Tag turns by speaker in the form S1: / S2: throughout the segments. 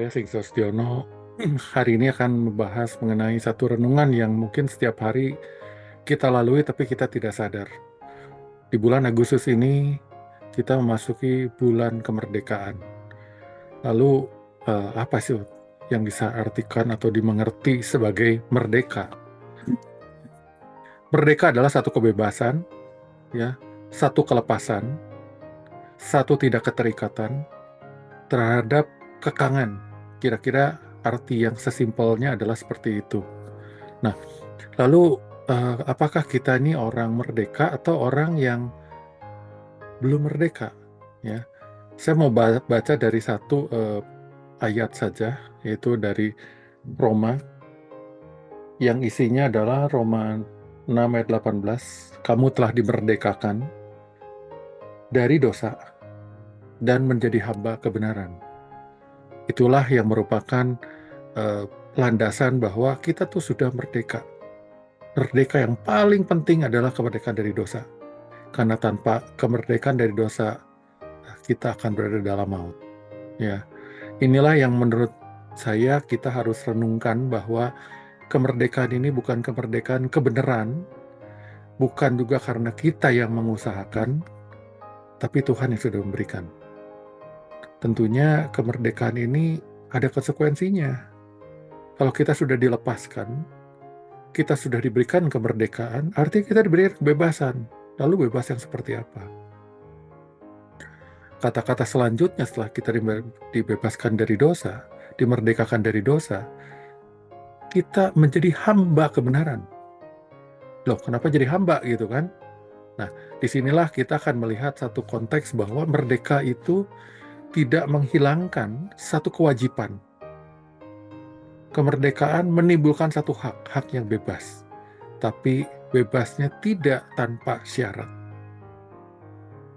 S1: saya Sing Sostiono. Hari ini akan membahas mengenai satu renungan yang mungkin setiap hari kita lalui tapi kita tidak sadar. Di bulan Agustus ini kita memasuki bulan kemerdekaan. Lalu apa sih yang bisa artikan atau dimengerti sebagai merdeka? Merdeka adalah satu kebebasan, ya, satu kelepasan, satu tidak keterikatan terhadap kekangan. Kira-kira arti yang sesimpelnya adalah seperti itu. Nah, lalu apakah kita ini orang merdeka atau orang yang belum merdeka? Ya, saya mau baca dari satu ayat saja, yaitu dari Roma, yang isinya adalah Roma 6 ayat 18. Kamu telah dimerdekakan dari dosa dan menjadi hamba kebenaran. Itulah yang merupakan landasan bahwa kita tuh sudah merdeka. Merdeka yang paling penting adalah kemerdekaan dari dosa. Karena tanpa kemerdekaan dari dosa, kita akan berada dalam maut. Ya, inilah yang menurut saya kita harus renungkan bahwa kemerdekaan ini bukan kemerdekaan kebenaran, bukan juga karena kita yang mengusahakan, tapi Tuhan yang sudah memberikan. Tentunya kemerdekaan ini ada konsekuensinya. Kalau kita sudah dilepaskan, kita sudah diberikan kemerdekaan, artinya kita diberikan kebebasan. Lalu bebas yang seperti apa? Kata-kata selanjutnya setelah kita dibebaskan dari dosa, dimerdekakan dari dosa, kita menjadi hamba kebenaran. Loh, kenapa jadi hamba gitu kan? Nah, disinilah kita akan melihat satu konteks bahwa merdeka itu tidak menghilangkan satu kewajiban. Kemerdekaan menimbulkan satu hak yang bebas. Tapi bebasnya tidak tanpa syarat.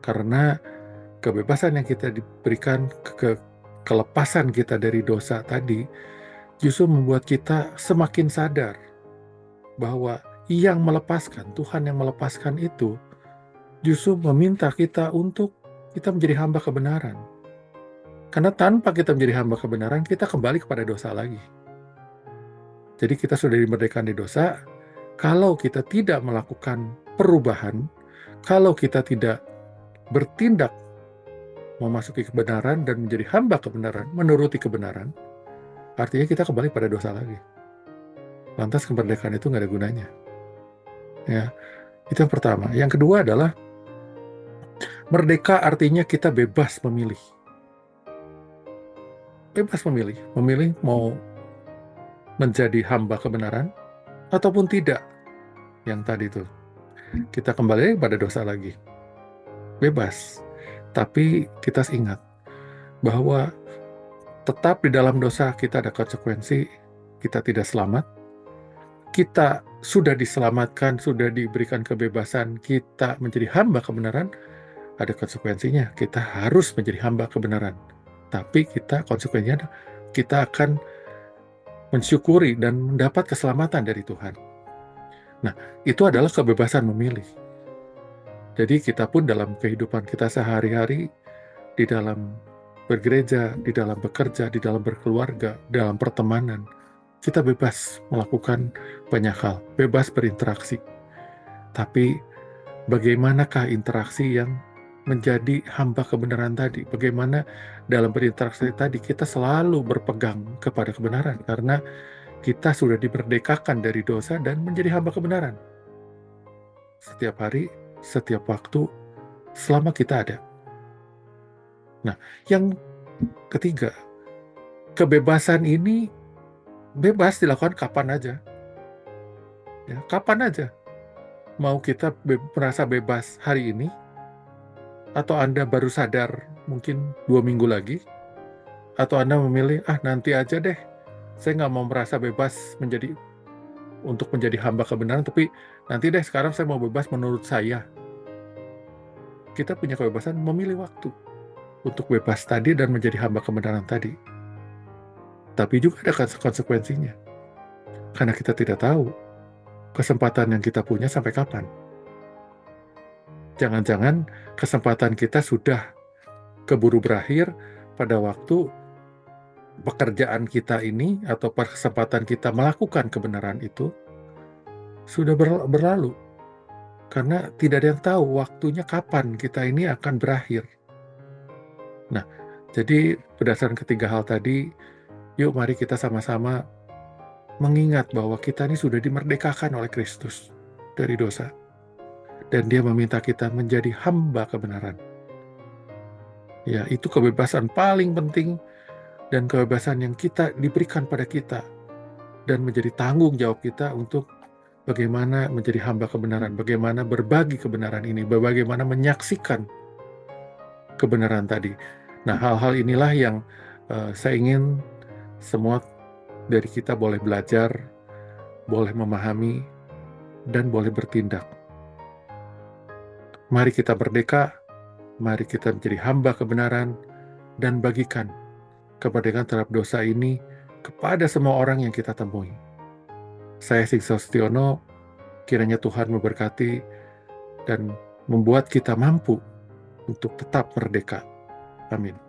S1: Karena kebebasan yang kita diberikan, kelepasan kita dari dosa tadi, justru membuat kita semakin sadar bahwa yang melepaskan, Tuhan yang melepaskan itu, justru meminta kita untuk kita menjadi hamba kebenaran. Karena tanpa kita menjadi hamba kebenaran, kita kembali kepada dosa lagi. Jadi kita sudah dimerdekakan dari dosa, kalau kita tidak melakukan perubahan, kalau kita tidak bertindak memasuki kebenaran dan menjadi hamba kebenaran, menuruti kebenaran, artinya kita kembali pada dosa lagi. Lantas kemerdekaan itu nggak ada gunanya. Ya, itu yang pertama. Yang kedua adalah merdeka artinya kita bebas memilih. Bebas memilih mau menjadi hamba kebenaran ataupun tidak. Yang tadi itu kita kembali pada dosa lagi. Bebas. Tapi kita ingat bahwa tetap di dalam dosa kita ada konsekuensi, kita tidak selamat. Kita sudah diselamatkan, sudah diberikan kebebasan, kita menjadi hamba kebenaran, ada konsekuensinya. Kita harus menjadi hamba kebenaran. Tapi konsekuensinya kita akan mensyukuri dan mendapat keselamatan dari Tuhan. Nah, itu adalah kebebasan memilih. Jadi kita pun dalam kehidupan kita sehari-hari, di dalam bergereja, di dalam bekerja, di dalam berkeluarga, dalam pertemanan, kita bebas melakukan banyak hal, bebas berinteraksi. Tapi bagaimanakah interaksi yang menjadi hamba kebenaran tadi? Bagaimana dalam berinteraksi tadi kita selalu berpegang kepada kebenaran, karena kita sudah dimerdekakan dari dosa dan menjadi hamba kebenaran. Setiap hari, setiap waktu, selama kita ada. Nah, yang ketiga, kebebasan ini bebas dilakukan kapan aja. Ya, kapan aja. Mau kita merasa bebas hari ini, atau Anda baru sadar mungkin 2 minggu lagi, atau Anda memilih, nanti aja deh, saya nggak mau merasa bebas untuk menjadi hamba kebenaran, tapi nanti deh sekarang saya mau bebas menurut saya. Kita punya kebebasan memilih waktu untuk bebas tadi dan menjadi hamba kebenaran tadi. Tapi juga ada konsekuensinya. Karena kita tidak tahu kesempatan yang kita punya sampai kapan. Jangan-jangan kesempatan kita sudah keburu berakhir pada waktu pekerjaan kita ini atau kesempatan kita melakukan kebenaran itu sudah berlalu. Karena tidak ada yang tahu waktunya kapan kita ini akan berakhir. Nah, jadi berdasarkan ketiga hal tadi, yuk mari kita sama-sama mengingat bahwa kita ini sudah dimerdekakan oleh Kristus dari dosa. Dan Dia meminta kita menjadi hamba kebenaran. Ya, itu kebebasan paling penting dan kebebasan yang kita diberikan pada kita dan menjadi tanggung jawab kita untuk bagaimana menjadi hamba kebenaran, bagaimana berbagi kebenaran ini, bagaimana menyaksikan kebenaran tadi. Nah, hal-hal inilah yang saya ingin semua dari kita boleh belajar, boleh memahami, dan boleh bertindak. Mari kita merdeka, mari kita menjadi hamba kebenaran, dan bagikan kemerdekaan terhadap dosa ini kepada semua orang yang kita temui. Saya Sigso Setiono, kiranya Tuhan memberkati dan membuat kita mampu untuk tetap merdeka. Amin.